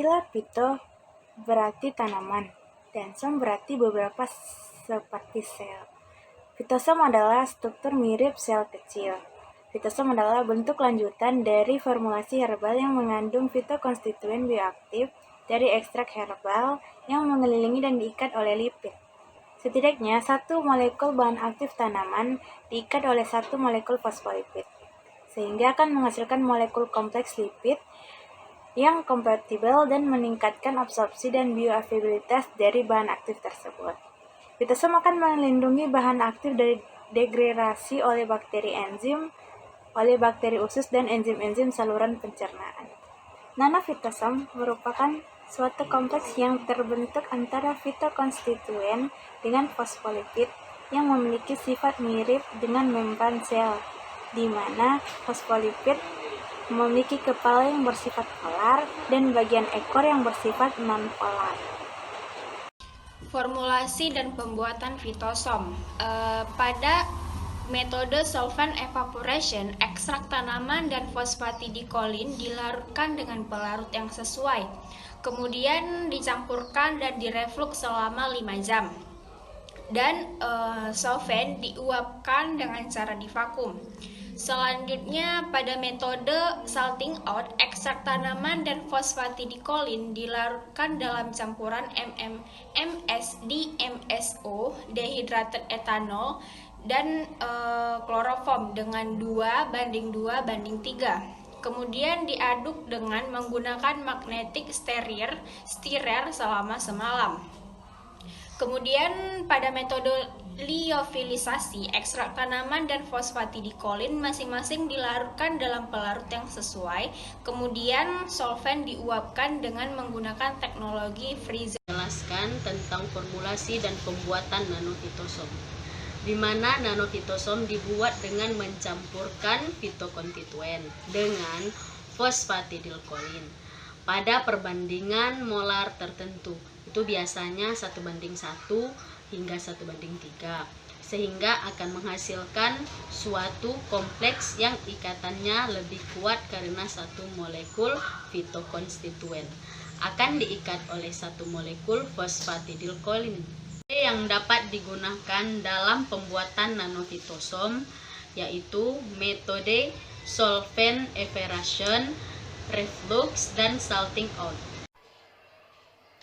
Bila phyto berarti tanaman, dan som berarti beberapa seperti sel. Fitosom adalah struktur mirip sel kecil. Fitosom adalah bentuk lanjutan dari formulasi herbal yang mengandung fitokonstituen bioaktif dari ekstrak herbal yang mengelilingi dan diikat oleh lipid. Setidaknya satu molekul bahan aktif tanaman diikat oleh satu molekul fosfolipid, sehingga akan menghasilkan molekul kompleks lipid yang kompatibel dan meningkatkan absorpsi dan bioavailabilitas dari bahan aktif tersebut. Fitosom akan melindungi bahan aktif dari degradasi oleh bakteri usus, dan enzim-enzim saluran pencernaan. Nanofitosom merupakan suatu kompleks yang terbentuk antara fitokonstituen dengan fosfolipid yang memiliki sifat mirip dengan membran sel, di mana fosfolipid memiliki kepala yang bersifat polar dan bagian ekor yang bersifat non-polar. Formulasi dan pembuatan fitosom. Pada metode solvent evaporation, ekstrak tanaman dan fosfatidilkolin dilarutkan dengan pelarut yang sesuai. Kemudian dicampurkan dan direflux selama 5 jam. Dan solvent diuapkan dengan cara divakum. Selanjutnya, pada metode salting out, ekstrak tanaman dan fosfatidilkolin dilarutkan dalam campuran MSO, dehydrated ethanol, dan kloroform dengan 2:2:3. Kemudian diaduk dengan menggunakan magnetic stirrer selama semalam. Kemudian pada metode liofilisasi, ekstrak tanaman dan fosfatidilkolin masing-masing dilarutkan dalam pelarut yang sesuai. Kemudian solvent diuapkan dengan menggunakan teknologi freezer. Jelaskan tentang formulasi dan pembuatan nanofitosom, di mana nanofitosom dibuat dengan mencampurkan fitokonstituen dengan fosfatidilkolin pada perbandingan molar tertentu. Itu biasanya 1:1 hingga 1:3, sehingga akan menghasilkan suatu kompleks yang ikatannya lebih kuat karena satu molekul fitokonstituen akan diikat oleh satu molekul fosfatidilkolin. Yang dapat digunakan dalam pembuatan nanofitosom yaitu metode solvent evaporation, reflux, dan salting out.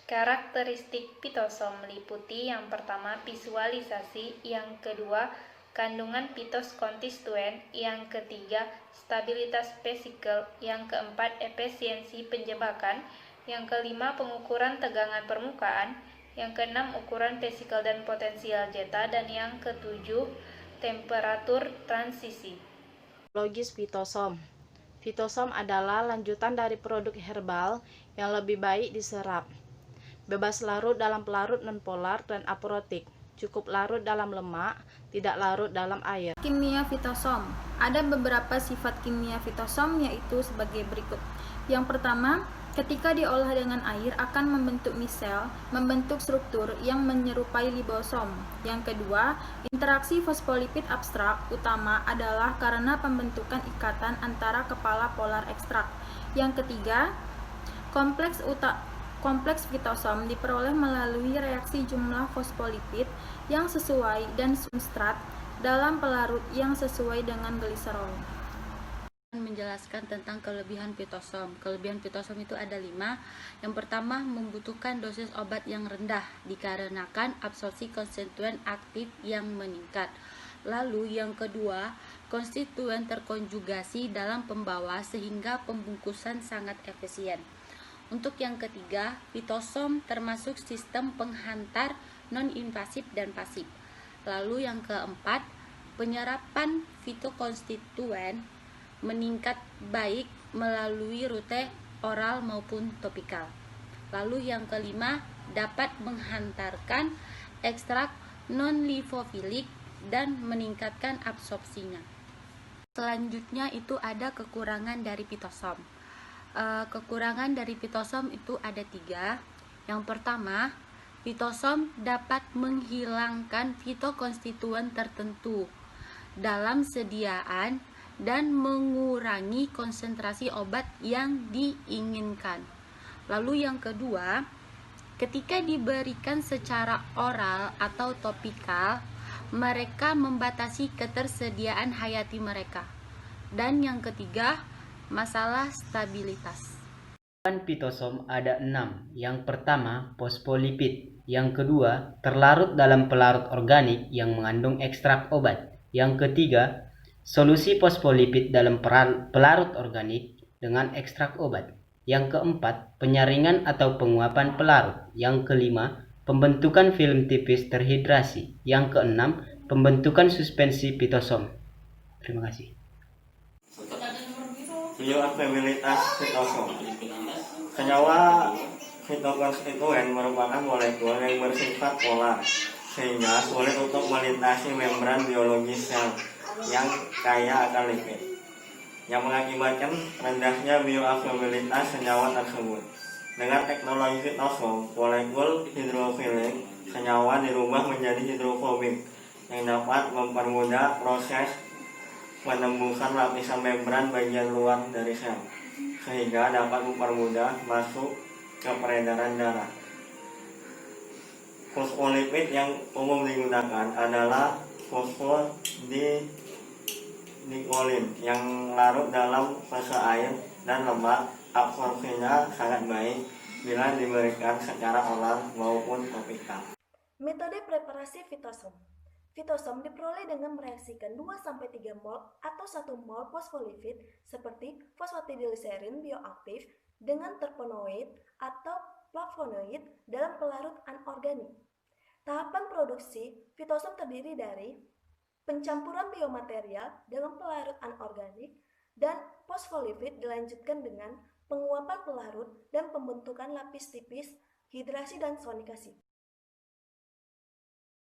Karakteristik fitosom meliputi yang pertama visualisasi, yang kedua kandungan fitokonstituen, yang ketiga stabilitas vesikel, yang keempat efisiensi penjebakan, yang kelima pengukuran tegangan permukaan, yang keenam ukuran vesikel dan potensial zeta, dan yang ketujuh temperatur transisi. Logis fitosom. Fitosom adalah lanjutan dari produk herbal yang lebih baik diserap. Bebas larut dalam pelarut non-polar dan aprotik. Cukup larut dalam lemak, tidak larut dalam air. Kimia fitosom. Ada beberapa sifat kimia fitosom yaitu sebagai berikut. Yang pertama, ketika diolah dengan air akan membentuk misel, membentuk struktur yang menyerupai libosom. Yang kedua, interaksi fosfolipid abstrak utama adalah karena pembentukan ikatan antara kepala polar ekstrak. Yang ketiga, kompleks fitosom diperoleh melalui reaksi jumlah fosfolipid yang sesuai dan substrat dalam pelarut yang sesuai dengan gliserol. Menjelaskan tentang kelebihan fitosom. Kelebihan fitosom itu ada 5. Yang pertama, membutuhkan dosis obat yang rendah dikarenakan absorpsi konstituen aktif yang meningkat. Lalu yang kedua, konstituen terkonjugasi dalam pembawa sehingga pembungkusan sangat efisien. Untuk yang ketiga, fitosom termasuk sistem penghantar non-invasif dan pasif. Lalu yang keempat, penyerapan fitokonstituen meningkat baik melalui rute oral maupun topikal. Lalu yang kelima, dapat menghantarkan ekstrak non-lipofilik dan meningkatkan absorpsinya. Selanjutnya itu ada kekurangan dari fitosom. Kekurangan dari fitosom itu ada 3. Yang pertama, fitosom dapat menghilangkan fitokonstituen tertentu dalam sediaan dan mengurangi konsentrasi obat yang diinginkan. Lalu yang kedua, ketika diberikan secara oral atau topikal, mereka membatasi ketersediaan hayati mereka. Dan yang ketiga, masalah stabilitas. Pitosom ada 6. Yang pertama, fosfolipid. Yang kedua, terlarut dalam pelarut organik yang mengandung ekstrak obat. Yang ketiga, solusi fosfolipid dalam pelarut organik dengan ekstrak obat. Yang keempat, penyaringan atau penguapan pelarut. Yang kelima, pembentukan film tipis terhidrasi. Yang keenam, pembentukan suspensi pitosom. Terima kasih. Bioakuabilitas fitosom. Senyawa fitokonstituen merupakan molekul yang bersifat polar, sehingga sulit untuk melintasi membran biologis sel yang kaya akan lipid, yang mengakibatkan rendahnya bioakuabilitas senyawa tersebut. Dengan teknologi fitosom, molekul hidrofilik senyawa dirubah menjadi hidrofobik, yang dapat mempermudah proses menembusan lapisan membran bagian luar dari sel, sehingga dapat mempermudah masuk ke peredaran darah. Fosfolipid yang umum digunakan adalah fosfodiglikolin yang larut dalam fase air dan lemak. Absorpsinya sangat baik bila diberikan secara oral maupun topikal. Metode preparasi fitosom. Fitosom diperoleh dengan mereaksikan 2-3 mol atau 1 mol fosfolipid seperti fosfatidilserin bioaktif dengan terpenoid atau flavonoid dalam pelarut anorganik. Tahapan produksi fitosom terdiri dari pencampuran biomaterial dengan pelarut anorganik dan fosfolipid dilanjutkan dengan penguapan pelarut dan pembentukan lapis tipis, hidrasi dan sonikasi.